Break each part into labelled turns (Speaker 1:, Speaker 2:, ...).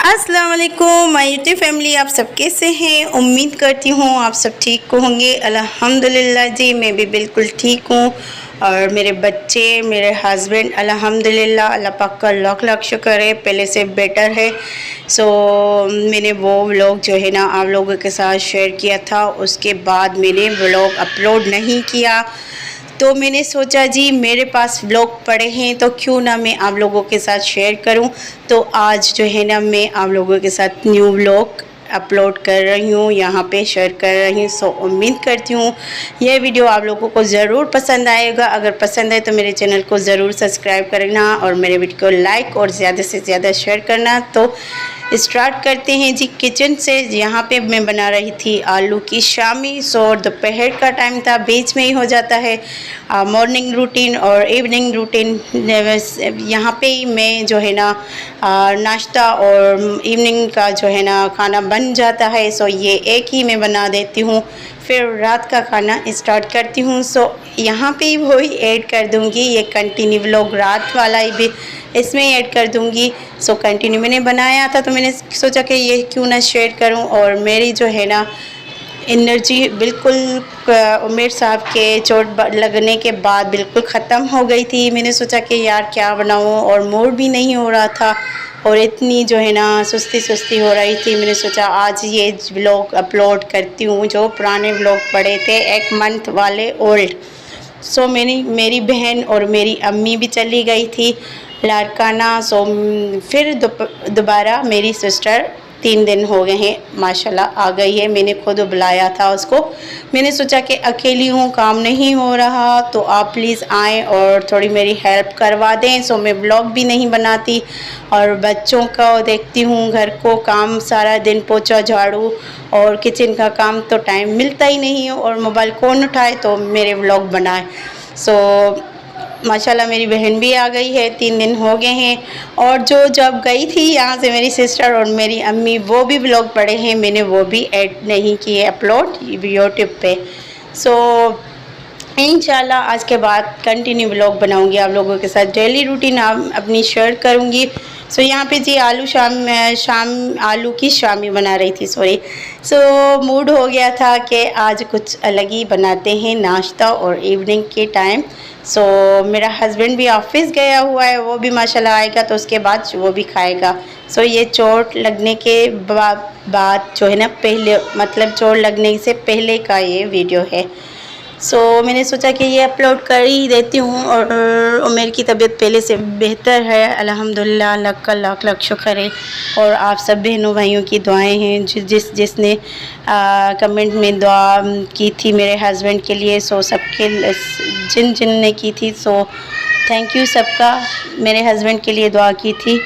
Speaker 1: अस्सलाम वालेकुम my YouTube family, आप सब कैसे हैं। उम्मीद करती हूँ आप सब ठीक होंगे। अल्हम्दुलिल्लाह जी, मैं भी बिल्कुल ठीक हूँ। और मेरे बच्चे, मेरे हस्बैंड, अल्हम्दुलिल्लाह अल्लाह पाक का लाख लाख शुक्र है, पहले से बेटर है। मैंने वो व्लॉग जो है ना आप लोगों के साथ शेयर किया था, उसके बाद मैंने व्लॉग अपलोड नहीं किया। तो मैंने सोचा जी मेरे पास व्लॉग पड़े हैं तो क्यों ना मैं आप लोगों के साथ शेयर करूं। तो आज जो है ना मैं आप लोगों के साथ न्यू व्लॉग अपलोड कर रही हूँ, यहाँ पे शेयर कर रही हूँ। उम्मीद करती हूँ यह वीडियो आप लोगों को ज़रूर पसंद आएगा। अगर पसंद आए तो मेरे चैनल को ज़रूर सब्सक्राइब करना और मेरे वीडियो को लाइक और ज़्यादा से ज़्यादा शेयर करना। तो स्टार्ट करते हैं जी किचन से। यहाँ पे मैं बना रही थी आलू की शामी। दोपहर का टाइम था, बीच में ही हो जाता है मॉर्निंग रूटीन और इवनिंग रूटीन। यहाँ पे ही मैं जो है ना नाश्ता और इवनिंग का जो है ना खाना बन जाता है। ये एक ही मैं बना देती हूँ, फिर रात का खाना स्टार्ट करती हूँ। यहाँ पे ही वही ऐड कर दूँगी, ये कंटिन्यू व्लॉग रात वाला ही भी इसमें ऐड कर दूँगी। कंटिन्यू मैंने बनाया था तो मैंने सोचा कि ये क्यों ना शेयर करूँ। और मेरी जो है ना एनर्जी बिल्कुल उमेर साहब के चोट लगने के बाद बिल्कुल ख़त्म हो गई थी। मैंने सोचा कि यार क्या बनाऊँ, और मूड भी नहीं हो रहा था और इतनी जो है ना सुस्ती हो रही थी। मैंने सोचा आज ये व्लॉग अपलोड करती हूँ, जो पुराने व्लॉग पड़े थे 1 मंथ वाले ओल्ड। मेरी बहन और मेरी अम्मी भी चली गई थी लारकाना। फिर दोबारा मेरी सिस्टर 3 दिन हो गए हैं माशाल्लाह आ गई है। मैंने खुद बुलाया था उसको। मैंने सोचा कि अकेली हूँ, काम नहीं हो रहा, तो आप प्लीज़ आएँ और थोड़ी मेरी हेल्प करवा दें। मैं व्लॉग भी नहीं बनाती और बच्चों को देखती हूँ, घर को काम सारा दिन, पोछा झाड़ू और किचन का काम, तो टाइम मिलता ही नहीं है। और मोबाइल कौन उठाए तो मेरे व्लॉग बनाए। माशाल्लाह मेरी बहन भी आ गई है, 3 दिन हो गए हैं। और जब गई थी यहाँ से मेरी सिस्टर और मेरी अम्मी, वो भी व्लॉग पड़े हैं, मैंने वो भी ऐड नहीं किए अपलोड यूट्यूब पे। इंशाल्लाह आज के बाद कंटिन्यू व्लॉग बनाऊंगी आप लोगों के साथ, डेली रूटीन अपनी शेयर करूंगी। यहाँ पे जी आलू की शामी बना रही थी। मूड हो गया था कि आज कुछ अलग ही बनाते हैं नाश्ता और इवनिंग के टाइम। मेरा हस्बैंड भी ऑफिस गया हुआ है, वो भी माशाल्लाह आएगा तो उसके बाद वो भी खाएगा। ये चोट लगने के बाद जो है ना, पहले मतलब चोट लगने से पहले का ये वीडियो है। मैंने सोचा कि ये अपलोड कर ही देती हूँ। और उमेर की तबीयत पहले से बेहतर है अल्हम्दुलिल्लाह, अल्लाह का लाख लाख शुक्र है। और आप सब बहनों भाइयों की दुआएं हैं, जिसने कमेंट में दुआ की थी मेरे हस्बैंड के लिए, सबके जिन ने की थी, थैंक यू सबका मेरे हस्बैंड के लिए दुआ की थी।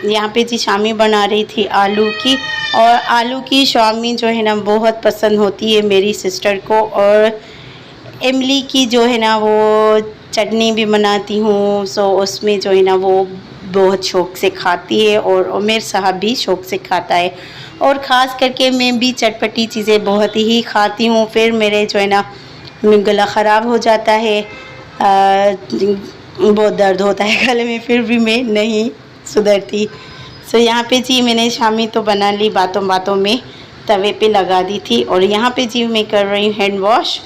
Speaker 1: यहाँ पे जी शामी बना रही थी आलू की। और आलू की शामी जो है ना बहुत पसंद होती है मेरी सिस्टर को। और इमली की जो है ना वो चटनी भी बनाती हूँ, उसमें जो है ना वो बहुत शौक़ से खाती है और उमेर साहब भी शौक़ से खाता है। और ख़ास करके मैं भी चटपटी चीज़ें बहुत ही खाती हूँ। फिर मेरे जो है ना गला ख़राब हो जाता है, बहुत दर्द होता है गले में, फिर भी मैं नहीं सुधरती। यहाँ पे जी मैंने शामी तो बना ली, बातों बातों में तवे पे लगा दी थी। और यहाँ पे जी मैं कर रही हूँ हैंड वॉश।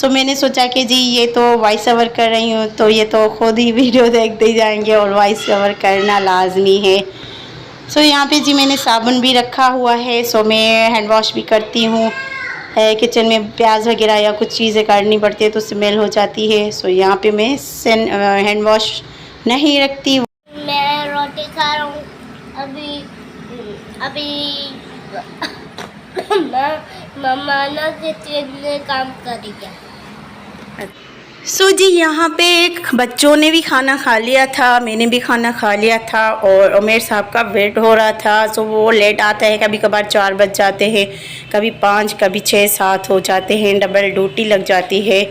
Speaker 1: मैंने सोचा कि जी ये तो वॉइस ओवर कर रही हूँ तो ये तो खुद ही वीडियो देखते ही जाएंगे और वॉइस ओवर करना लाजमी है। यहाँ पे जी मैंने साबुन भी रखा हुआ है। मैं हैंड वॉश भी करती हूँ। किचन में प्याज वगैरह या कुछ चीज़ें काटनी पड़ती है तो स्मेल हो जाती है। यहाँ पे मैं हैंड वॉश नहीं रखती।
Speaker 2: मैं रोटी खा रहा हूँ अभी मम्मा ना किचन में काम करेगी।
Speaker 1: जी यहाँ पे बच्चों ने भी खाना खा लिया था, मैंने भी खाना खा लिया था। और उमेर साहब का वेट हो रहा था। वो लेट आता है, कभी कभार 4 बज जाते हैं, कभी 5, कभी 6, 7 हो जाते हैं, डबल ड्यूटी लग जाती है।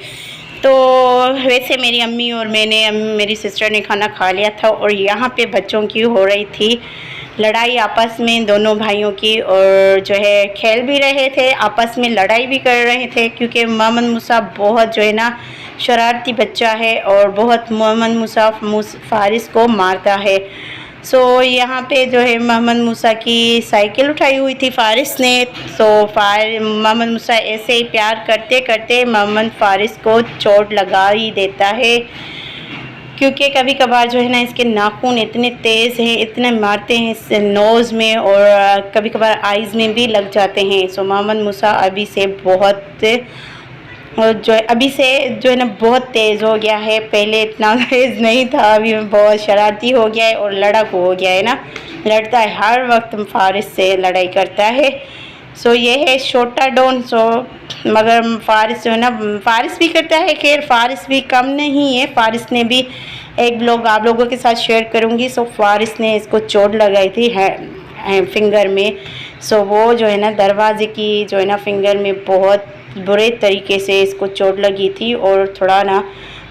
Speaker 1: वैसे मेरी अम्मी और मेरी सिस्टर ने खाना खा लिया था। और यहाँ पे बच्चों की हो रही थी लड़ाई आपस में, दोनों भाइयों की। और जो है खेल भी रहे थे, आपस में लड़ाई भी कर रहे थे, क्योंकि मोहम्मद मुसाफ बहुत जो है ना शरारती बच्चा है और बहुत मोहम्मद मुसाफ फारिस को मारता है। सो यहाँ पे जो है मोहम्मद मूसा की साइकिल उठाई हुई थी फ़ारिस ने। सो मोहम्मद मूसा ऐसे ही प्यार करते करते मोहम्मद फ़ारिस को चोट लगा ही देता है, क्योंकि कभी कभार जो है ना इसके नाखून इतने तेज़ हैं, इतने मारते हैं इस नोज़ में और कभी कभार आइज़ में भी लग जाते हैं। सो मोहम्मद मूसा अभी से बहुत बहुत तेज़ हो गया है। पहले इतना तेज़ नहीं था, अभी बहुत शरारती हो गया है और लड़ाकू हो गया है ना, लड़ता है हर वक्त फ़ारिस से लड़ाई करता है। सो ये है छोटा डॉन। सो मगर फ़ारिस जो है ना, फ़ारिस भी करता है, खैर फ़ारिस भी कम नहीं है। फ़ारिस ने भी एक ब्लॉग आप लोगों के साथ शेयर करूँगी। सो फ़ारिस ने इसको चोट लगाई थी फिंगर में। सो वो जो है ना दरवाज़े की जो है ना फिंगर में बहुत बुरे तरीके से इसको चोट लगी थी और थोड़ा ना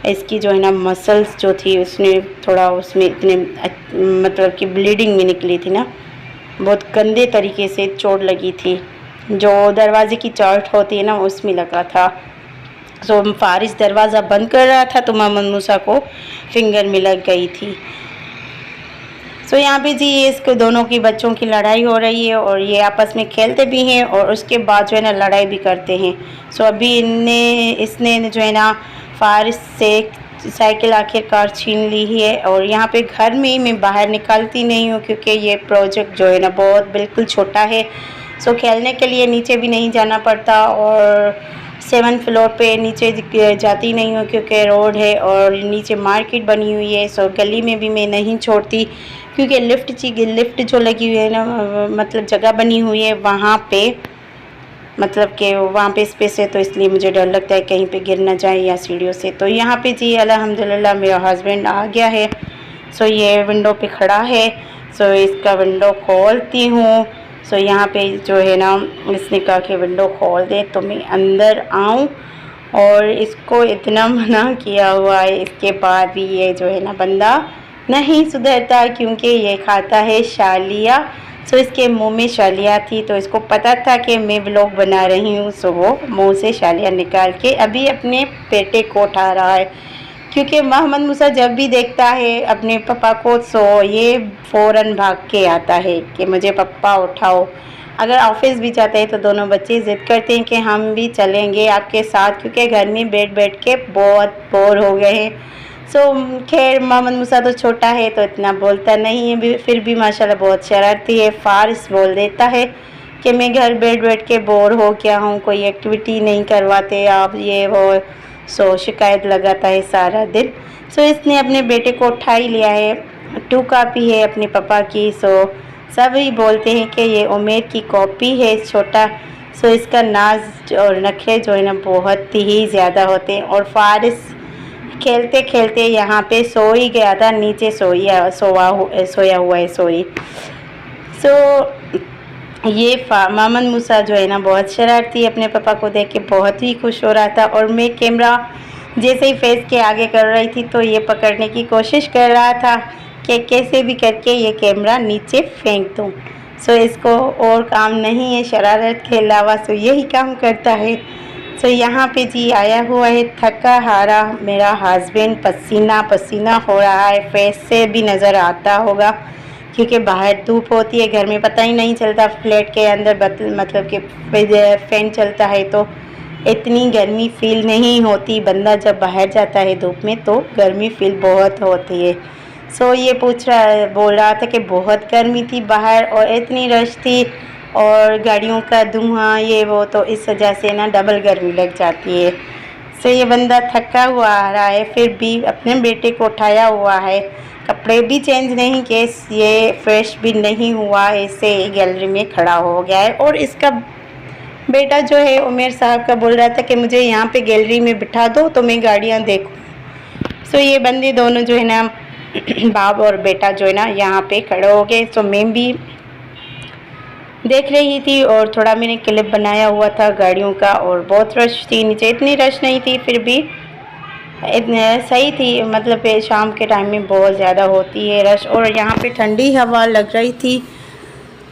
Speaker 1: इसकी जो है ना मसल्स जो थी उसने थोड़ा उसमें इतने मतलब कि ब्लीडिंग भी निकली थी ना, बहुत गंदे तरीके से चोट लगी थी। जो दरवाज़े की चोट होती है ना उसमें लगा था। सो फ़ारिस दरवाज़ा बंद कर रहा था तो मोहम्मद मूसा को फिंगर में लग गई थी। सो यहाँ पे जी इसको दोनों की बच्चों की लड़ाई हो रही है और ये आपस में खेलते भी हैं और उसके बाद जो है ना लड़ाई भी करते हैं। सो अभी इसने जो है ना फ़ारिस से साइकिल आखिरकार छीन ली है और यहाँ पे घर में ही मैं बाहर निकालती नहीं हूँ, क्योंकि ये प्रोजेक्ट जो है ना बहुत बिल्कुल छोटा है। सो खेलने के लिए नीचे भी नहीं जाना पड़ता और 7th फ्लोर पे नीचे जाती नहीं हूँ क्योंकि रोड है और नीचे मार्केट बनी हुई है। सो गली में भी मैं नहीं छोड़ती, क्योंकि लिफ्ट जो लगी हुई है ना, मतलब जगह बनी हुई है वहाँ पे, मतलब कि वहाँ पे स्पेस है, तो इसलिए मुझे डर लगता है कहीं पे गिर ना जाए या सीढ़ियों से। तो यहाँ पे जी अल्हम्दुलिल्लाह मेरा हस्बैंड आ गया है। सो ये विंडो पे खड़ा है। सो इसका विंडो खोलती हूँ। सो यहाँ पे जो है ना इसने कहा कि विंडो खोल दे तो मैं अंदर आऊँ, और इसको इतना मना किया हुआ है, इसके बाद भी ये जो है ना बंदा नहीं सुधरता, क्योंकि ये खाता है शालिया। सो इसके मुंह में शालिया थी तो इसको पता था कि मैं व्लॉग बना रही हूँ। सो वो मुंह से शालिया निकाल के अभी अपने बेटे को उठा रहा है, क्योंकि मोहम्मद मूसा जब भी देखता है अपने पापा को सो ये फ़ौरन भाग के आता है कि मुझे पापा उठाओ। अगर ऑफिस भी जाते हैं तो दोनों बच्चे ज़िद करते हैं कि हम भी चलेंगे आपके साथ, क्योंकि घर में बैठ के बहुत बोर हो गए हैं। सो खैर मोहम्मद मूसा तो छोटा है तो इतना बोलता नहीं है, फिर भी माशाल्लाह बहुत शरारती है। फ़ारिस बोल देता है कि मैं घर बैठ के बोर हो गया हूँ, कोई एक्टिविटी नहीं करवाते आप, ये वो। सो शिकायत लगाता है सारा दिन। सो इसने अपने बेटे को उठा ही लिया है। 2 कॉपी है अपने पापा की। सो सभी बोलते हैं कि ये उमेर की कॉपी है छोटा। सो इसका नाज और नखरे जो है ना बहुत ही ज़्यादा होते हैं। और फ़ारिस खेलते खेलते यहाँ पे सो ही गया था, नीचे सोया हुआ है सॉरी। सो ये मोहम्मद मूसा जो है ना बहुत शरारती, अपने पापा को देख के बहुत ही खुश हो रहा था। और मैं कैमरा जैसे ही फेस के आगे कर रही थी तो ये पकड़ने की कोशिश कर रहा था कि कैसे भी करके ये कैमरा नीचे फेंक दूँ। सो इसको और काम नहीं है शरारत के अलावा, सो यही काम करता है। सो यहाँ पे जी आया हुआ है थका हारा मेरा हस्बैंड, पसीना पसीना हो रहा है, फेस से भी नज़र आता होगा, क्योंकि बाहर धूप होती है, घर में पता ही नहीं चलता। फ्लैट के अंदर मतलब कि फ़ैन चलता है तो इतनी गर्मी फ़ील नहीं होती। बंदा जब बाहर जाता है धूप में तो गर्मी फ़ील बहुत होती है। सो ये बोल रहा था कि बहुत गर्मी थी बाहर और इतनी रश थी और गाड़ियों का धुआं ये वो, तो इस वजह से ना डबल गर्मी लग जाती है। सो ये बंदा थका हुआ आ रहा है, फिर भी अपने बेटे को उठाया हुआ है, कपड़े भी चेंज नहीं किए, ये फ्रेश भी नहीं हुआ, ऐसे गैलरी में खड़ा हो गया है। और इसका बेटा जो है उमेर साहब का बोल रहा था कि मुझे यहाँ पे गैलरी में बिठा दो तो मैं गाड़ियाँ देखूँ। सो ये बंदे दोनों जो है ना बाप और बेटा जो है ना यहाँ पे खड़े हो गए। सो मैं भी देख रही थी और थोड़ा मैंने क्लिप बनाया हुआ था गाड़ियों का, और बहुत रश थी नीचे, इतनी रश नहीं थी फिर भी इतने सही थी। मतलब शाम के टाइम में बहुत ज़्यादा होती है रश, और यहाँ पे ठंडी हवा लग रही थी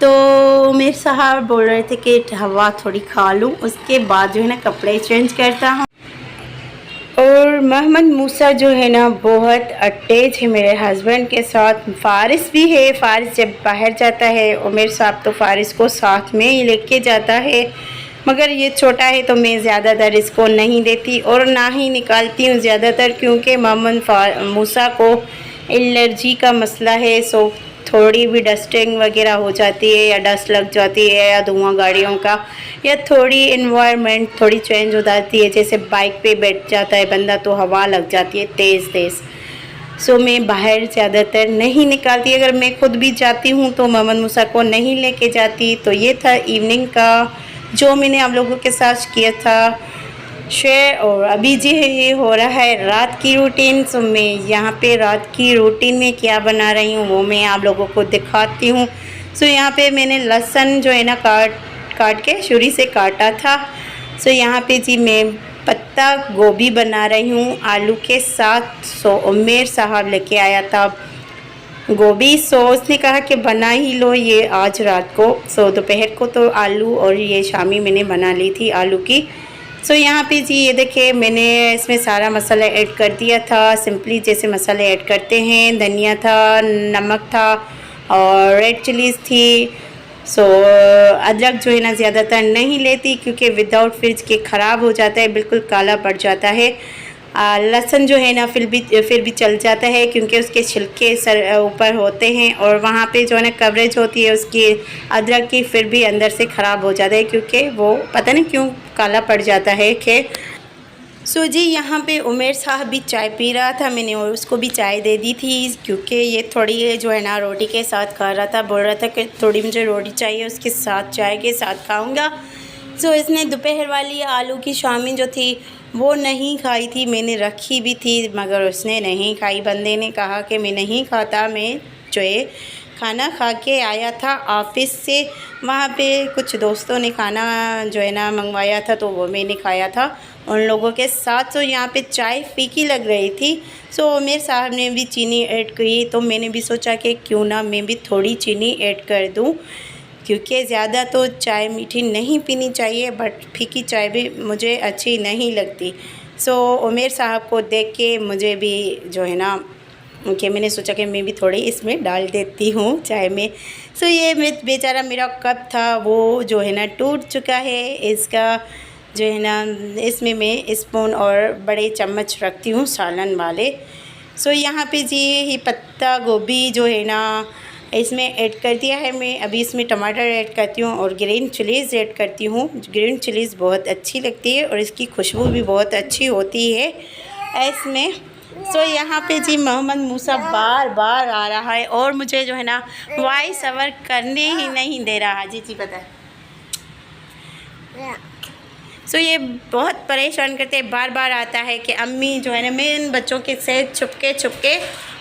Speaker 1: तो मेरे साहब बोल रहे थे कि हवा थोड़ी खा लूँ, उसके बाद जो है ना कपड़े चेंज करता हूँ। और मोहम्मद मूसा जो है ना बहुत अटैच है मेरे हस्बैंड के साथ। फ़ारिस भी है, फ़ारिस जब बाहर जाता है उमेर साहब तो फ़ारिस को साथ में ही लेके जाता है, मगर ये छोटा है तो मैं ज़्यादातर इसको नहीं देती और ना ही निकालती हूँ ज़्यादातर, क्योंकि मोहम्मद मूसा को एलर्जी का मसला है। सो थोड़ी भी डस्टिंग वगैरह हो जाती है या डस्ट लग जाती है या धुआं गाड़ियों का, या थोड़ी इन्वायरमेंट थोड़ी चेंज हो जाती है, जैसे बाइक पे बैठ जाता है बंदा तो हवा लग जाती है तेज़ तेज़। सो मैं बाहर ज़्यादातर नहीं निकालती। अगर मैं खुद भी जाती हूँ तो मोहम्मद मूसा को नहीं लेके जाती। तो ये था इवनिंग का जो मैंने आप लोगों के साथ किया था शेयर। और अभी जी ये हो रहा है रात की रूटीन। सो मैं यहाँ पे रात की रूटीन में क्या बना रही हूँ वो मैं आप लोगों को दिखाती हूँ। सो यहाँ पे मैंने लहसुन जो है ना काट के छुरी से काटा था। सो यहाँ पे जी मैं पत्ता गोभी बना रही हूँ आलू के साथ। सो उमेर साहब लेके आया था गोभी। सो उसने कहा कि बना ही लो ये आज रात को। सो दोपहर को तो आलू और ये शामी मैंने बना ली थी आलू की। सो यहाँ पे जी ये देखिए मैंने इसमें सारा मसाला ऐड कर दिया था, सिंपली जैसे मसाले ऐड करते हैं। धनिया था, नमक था और रेड चिलीज़ थी। सो अदरक जो है ना ज़्यादातर नहीं लेती क्योंकि विदाउट फ्रिज के ख़राब हो जाता है, बिल्कुल काला पड़ जाता है। लहसुन जो है ना फिर भी चल जाता है क्योंकि उसके छिलके सर ऊपर होते हैं और वहाँ पे जो है ना कवरेज होती है उसकी अदरक की, फिर भी अंदर से ख़राब हो जाता है क्योंकि वो पता नहीं क्यों काला पड़ जाता है। खैर सो जी यहाँ पे उमेर साहब भी चाय पी रहा था, मैंने और उसको भी चाय दे दी थी क्योंकि ये थोड़ी जो है ना रोटी के साथ खा रहा था, बोल रहा था कि थोड़ी मुझे रोटी चाहिए उसके साथ चाय के साथ खाऊंगा। सो इसने दोपहर वाली आलू की शामी जो थी वो नहीं खाई थी, मैंने रखी भी थी मगर उसने नहीं खाई। बंदे ने कहा कि मैं नहीं खाता, मैं जो है खाना खा के आया था ऑफ़िस से, वहाँ पे कुछ दोस्तों ने खाना जो है ना मंगवाया था तो वो मैंने खाया था उन लोगों के साथ। सो यहाँ पे चाय फीकी लग रही थी। सो मेरे साहब ने भी चीनी ऐड की तो मैंने भी सोचा कि क्यों ना मैं भी थोड़ी चीनी ऐड कर दूँ क्योंकि ज़्यादा तो चाय मीठी नहीं पीनी चाहिए, बट फीकी चाय भी मुझे अच्छी नहीं लगती। सो उमेर साहब को देख के मुझे भी जो है ना कि मैंने सोचा कि मैं भी थोड़ी इसमें डाल देती हूँ चाय में। सो ये बेचारा मेरा कप था वो जो है ना टूट चुका है। इसका जो है ना इसमें मैं स्पून और बड़े चम्मच रखती हूँ सालन वाले। सो यहाँ पे जी ये पत्ता गोभी जो है ना इसमें ऐड कर दिया है। मैं अभी इसमें टमाटर ऐड करती हूँ और ग्रीन चिलीज़ ऐड करती हूँ। ग्रीन चिलीज़ बहुत अच्छी लगती है और इसकी खुशबू भी बहुत अच्छी होती है इसमें। सो यहाँ पे जी मोहम्मद मूसा बार बार आ रहा है और मुझे जो है ना वॉइस ओवर करने ही नहीं दे रहा। जी पता है। सो ये बहुत परेशान करते हैं, बार बार आता है कि अम्मी जो है ना, मैं इन बच्चों के से छुपके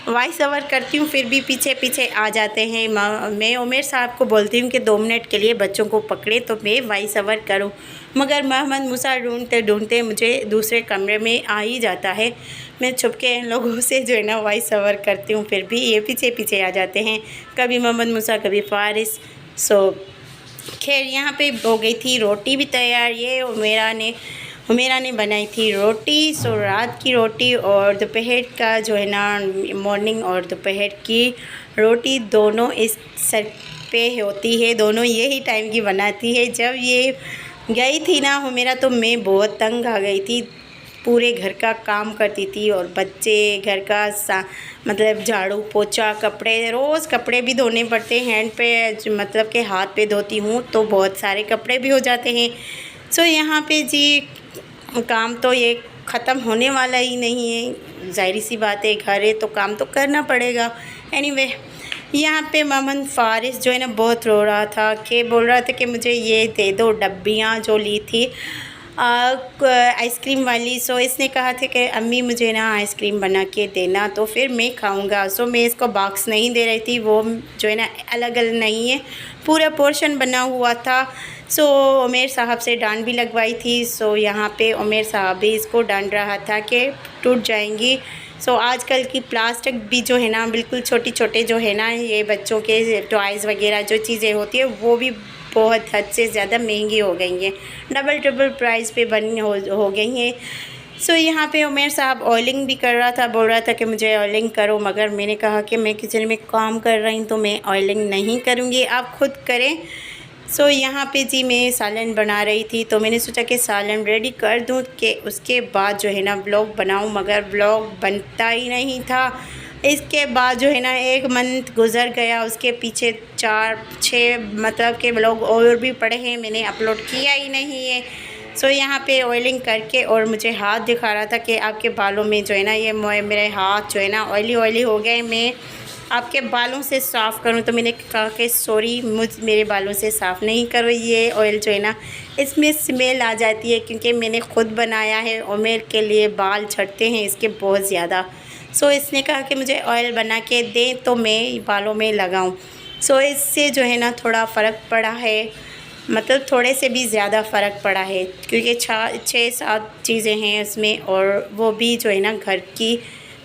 Speaker 1: वॉइस ओवर करती हूँ फिर भी पीछे पीछे आ जाते हैं। मैं उमेर साहब को बोलती हूँ कि 2 मिनट के लिए बच्चों को पकड़े तो मैं वॉइस ओवर करूँ, मगर मोहम्मद मूसा ढूंढते ढूंढते मुझे दूसरे कमरे में आ ही जाता है। मैं छुपके इन लोगों से जो है ना वॉइस ओवर करती हूँ फिर भी ये पीछे पीछे आ जाते हैं, कभी मोहम्मद मूसा कभी फ़ारिस। सो खैर यहाँ पे हो गई थी रोटी भी तैयार। ये हुमेरा ने बनाई थी रोटी। सो रात की रोटी और दोपहर का जो है ना मॉर्निंग और दोपहर की रोटी दोनों इस सर पे होती है, दोनों यही टाइम की बनाती है। जब ये गई थी ना हुमेरा तो मैं बहुत तंग आ गई थी, पूरे घर का काम करती थी और बच्चे घर का मतलब झाड़ू पोछा कपड़े, रोज़ कपड़े भी धोने पड़ते हैं हैंड पे, मतलब के हाथ पे धोती हूँ तो बहुत सारे कपड़े भी हो जाते हैं। सो यहाँ पे जी काम तो ये ख़त्म होने वाला ही नहीं है, ज़ाहिर सी बात है घर है तो काम तो करना पड़ेगा। एनीवे यहाँ पे मोहम्मद फ़ारिस जो है ना बहुत रो रहा था कि बोल रहा था कि मुझे ये दे दो डब्बियाँ जो ली थी आइसक्रीम वाली। सो इसने कहा था कि अम्मी मुझे ना आइसक्रीम बना के देना तो फिर मैं खाऊंगा। सो मैं इसको बॉक्स नहीं दे रही थी, वो जो है ना अलग अलग नहीं है, पूरा पोर्शन बना हुआ था। सो उमेर साहब से डांट भी लगवाई थी। सो यहाँ पे उमेर साहब भी इसको डांट रहा था कि टूट जाएंगी। सो आजकल की प्लास्टिक भी जो है ना बिल्कुल छोटे जो है ना ये बच्चों के टॉयज़ वगैरह जो चीज़ें होती है वो भी बहुत हद से ज़्यादा महंगी हो गई हैं, डबल ट्रिपल प्राइस पे बनी हो गई हैं। सो यहाँ पे उमेर साहब ऑयलिंग भी कर रहा था, बोल रहा था कि मुझे ऑयलिंग करो, मगर मैंने कहा कि मैं किचन में काम कर रही हूँ तो मैं ऑयलिंग नहीं करूँगी, आप खुद करें। सो यहाँ पे जी मैं सालन बना रही थी, तो मैंने सोचा कि सालन रेडी कर दूँ कि उसके बाद जो है ना व्लॉग बनाऊँ, मगर व्लॉग बनता ही नहीं था। इसके बाद जो है ना 1 मंथ गुज़र गया, उसके पीछे 4-6 मतलब के व्लॉग और भी पड़े हैं, मैंने अपलोड किया ही नहीं है। सो यहाँ पे ऑयलिंग करके और मुझे हाथ दिखा रहा था कि आपके बालों में जो है ना ये मेरे हाथ जो है ना ऑयली हो गए, मैं आपके बालों से साफ़ करूं। तो मैंने कहा कि सॉरी, मेरे बालों से साफ़ नहीं करो, ये ऑयल जो है ना इसमें स्मेल आ जाती है, क्योंकि मैंने ख़ुद बनाया है और मेरे के लिए बाल झड़ते हैं इसके बहुत ज़्यादा। सो इसने कहा कि मुझे ऑयल बना के दें तो मैं बालों में लगाऊं। सो इससे जो है ना थोड़ा फ़र्क पड़ा है, मतलब थोड़े से भी ज़्यादा फ़र्क पड़ा है, क्योंकि 6-7 चीज़ें हैं उसमें और वो भी जो है ना घर की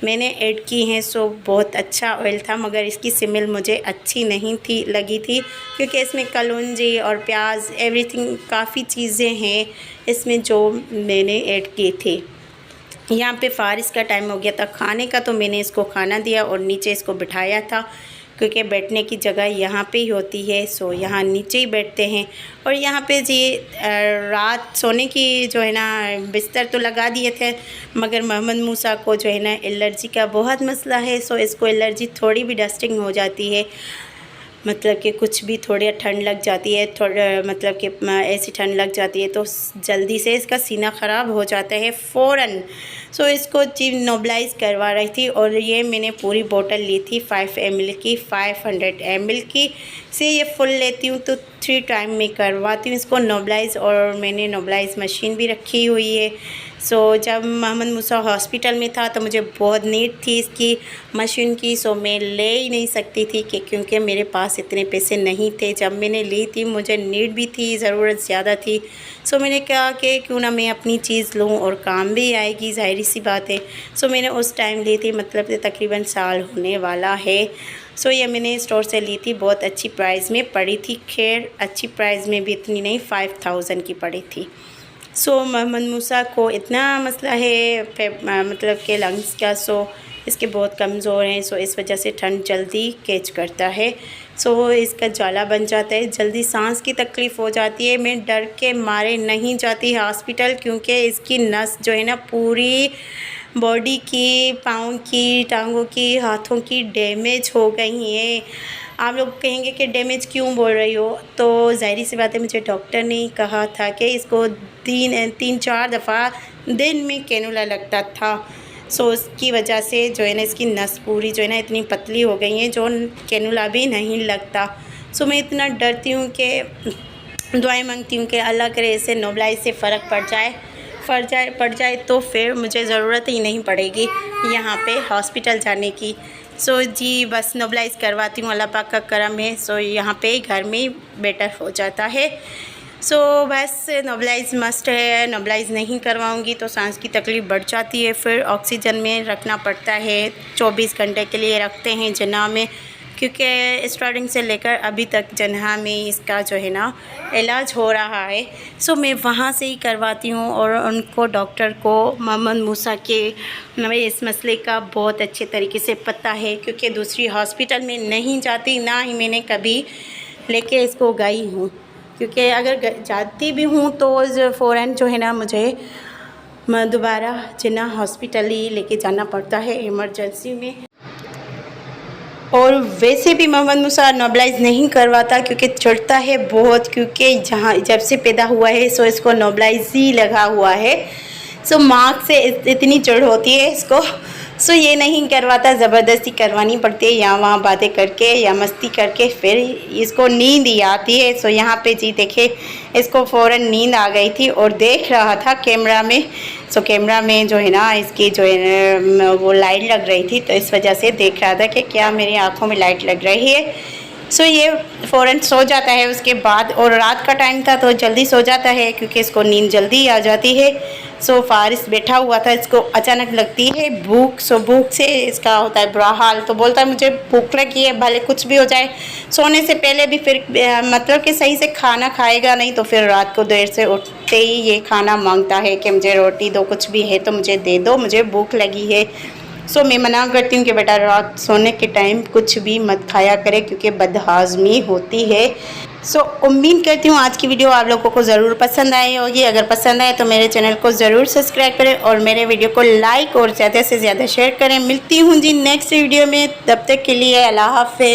Speaker 1: मैंने ऐड की हैं। सो बहुत अच्छा ऑयल था, मगर इसकी स्मेल मुझे अच्छी नहीं थी लगी थी, क्योंकि इसमें कलौंजी और प्याज एवरीथिंग काफ़ी चीज़ें हैं इसमें जो मैंने ऐड की थी। यहाँ पे फ़ारिश का टाइम हो गया था खाने का, तो मैंने इसको खाना दिया और नीचे इसको बिठाया था, क्योंकि बैठने की जगह यहाँ पे ही होती है। सो यहाँ नीचे ही बैठते हैं। और यहाँ पे जी रात सोने की जो है ना बिस्तर तो लगा दिए थे, मगर मोहम्मद मूसा को जो है ना एलर्जी का बहुत मसला है। सो इसको एलर्जी थोड़ी भी डस्टिंग हो जाती है, मतलब कि कुछ भी थोड़ी ठंड लग जाती है, मतलब कि ऐसी ठंड लग जाती है तो जल्दी से इसका सीना ख़राब हो जाता है फ़ौरन। सो इसको चीज़ नोबलाइज़ करवा रही थी, और ये मैंने पूरी बोतल ली थी 5 ml की, 500 ml की से ये फुल लेती हूँ तो 3 टाइम में करवाती हूँ इसको नोबलाइज़। और मैंने नोबलाइज़ मशीन भी रखी हुई है। सो जब मोहम्मद मूसा हॉस्पिटल में था तो मुझे बहुत नीड थी इसकी मशीन की, सो मैं ले ही नहीं सकती थी कि क्योंकि मेरे पास इतने पैसे नहीं थे। जब मैंने ली थी मुझे नीड भी थी, ज़रूरत ज़्यादा थी। सो मैंने कहा कि क्यों ना मैं अपनी चीज़ लूँ और काम भी आएगी, ज़ाहिर सी बात है। सो मैंने उस टाइम ली थी, मतलब कि तकरीबन साल होने वाला है। सो ये मैंने स्टोर से ली थी, बहुत अच्छी प्राइस में पड़ी थी। खैर अच्छी प्राइस में भी इतनी नहीं, 5000 की पड़ी थी। सो मोहम्मद मूसा को इतना मसला है मतलब कि लंग्स का, सो इसके बहुत कमज़ोर हैं। सो इस वजह से ठंड जल्दी कैच करता है। सो इसका ज्वाला बन जाता है, जल्दी सांस की तकलीफ़ हो जाती है। मैं डर के मारे नहीं जाती हॉस्पिटल, क्योंकि इसकी नस जो है ना पूरी बॉडी की, पाँव की, टांगों की, हाथों की डैमेज हो गई हैं। आप लोग कहेंगे कि डैमेज क्यों बोल रही हो, तो ज़ाहिर सी बात है, मुझे डॉक्टर ने कहा था कि इसको 3-4 दफ़ा दिन में कैनुला लगता था। सो उसकी वजह से जो है ना इसकी नस पूरी जो है ना इतनी पतली हो गई है जो कैनुला भी नहीं लगता। सो मैं इतना डरती हूँ कि दुआएं मांगती हूँ कि अल्लाह करे इससे नोबलाइज से फ़र्क पड़ जाए तो फिर मुझे ज़रूरत ही नहीं पड़ेगी यहाँ पे हॉस्पिटल जाने की। सो जी बस नोबलाइज़ करवाती हूँ, अल्लाह पाक का करम है। सो यहाँ पे घर में ही बेटर हो जाता है। सो बस नोबलाइज़ मस्ट है, नोबलाइज़ नहीं करवाऊँगी तो सांस की तकलीफ़ बढ़ जाती है। फिर ऑक्सीजन में रखना पड़ता है, 24 घंटे के लिए रखते हैं जनाह में, क्योंकि स्टार्टिंग से लेकर अभी तक जनाह में इसका जो है ना इलाज हो रहा है। सो मैं वहाँ से ही करवाती हूँ, और उनको डॉक्टर को मोहम्मद मूसा के इस मसले का बहुत अच्छे तरीके से पता है, क्योंकि दूसरी हॉस्पिटल में नहीं जाती, ना ही मैंने कभी लेके इसको गई हूँ, क्योंकि अगर जाती भी हूँ तो फ़ौरन जो है ना मुझे दोबारा जिन्ना हॉस्पिटल ही लेके जाना पड़ता है इमरजेंसी में। और वैसे भी मोहम्मद मूसा नोबलाइज़ नहीं करवाता, क्योंकि चढ़ता है बहुत, क्योंकि जहाँ जब से पैदा हुआ है सो इसको नोबलाइज़ ही लगा हुआ है। सो मार्क से इतनी चढ़ होती है इसको। सो ये नहीं करवाता, ज़बरदस्ती करवानी पड़ती है, यहाँ वहाँ बातें करके या मस्ती करके फिर इसको नींद ही आती है। सो यहाँ पे जी देखे इसको फ़ौरन नींद आ गई थी और देख रहा था कैमरा में। सो कैमरा में जो है ना इसकी जो है वो लाइट लग रही थी, तो इस वजह से देख रहा था कि क्या मेरी आँखों में लाइट लग रही है। सो ये फ़ौरन सो जाता है उसके बाद, और रात का टाइम था तो जल्दी सो जाता है क्योंकि इसको नींद जल्दी आ जाती है। सो फारिस बैठा हुआ था, इसको अचानक लगती है भूख। सो भूख से इसका होता है बुरा हाल, तो बोलता है मुझे भूख लगी है, भले कुछ भी हो जाए। सोने से पहले भी फिर मतलब कि सही से खाना खाएगा नहीं, तो फिर रात को देर से उठते ही ये खाना मांगता है कि मुझे रोटी दो, कुछ भी है तो मुझे दे दो, मुझे भूख लगी है। सो मैं मना करती हूँ कि बेटा रात सोने के टाइम कुछ भी मत खाया करे, क्योंकि बदहाज़मी होती है। सो उम्मीद करती हूँ आज की वीडियो आप लोगों को ज़रूर पसंद आई होगी। अगर पसंद आए तो मेरे चैनल को ज़रूर सब्सक्राइब करें और मेरे वीडियो को लाइक और ज़्यादा से ज़्यादा शेयर करें। मिलती हूँ जी नेक्स्ट वीडियो में, तब तक के लिए अल्लाह हाफ़िज़।